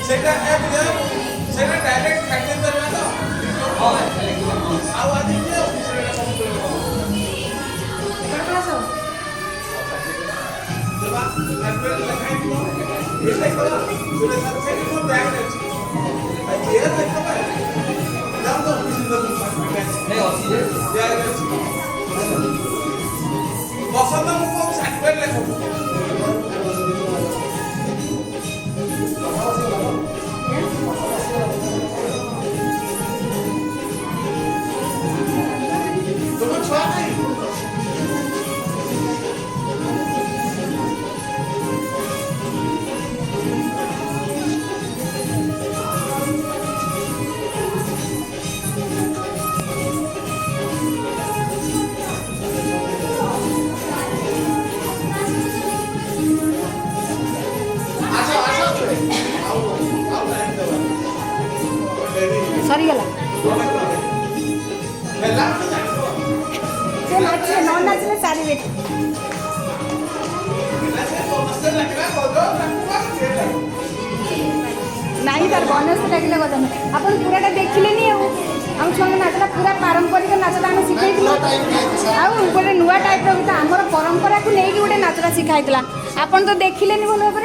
सेटा है भैया सेटा डायरेक्ट खाते करना तो हां आवाज नहीं है सेटा कम करो प्रकाश जब आप एप्रिल लगाई तो ये देखो सुबह साथ से को बैग अछि ये देखो भाई जाओ तो किसी को नहीं होती है बैग अछि बसंत को सर्टिफिकेट लेखो सरीगला से नाचे न नाचले सारी बेट नहीं तार बोनस लगे कदम अपन पूराटा देखिले नहीं आम छुआ नाचला पूरा पारंपरिक नाचटा आम शिखाई गोटे नुआ टाइप रहा आमर परंपरा को लेकिन गोटे नाचटा शिखाई आपन तो देखिले भल भाव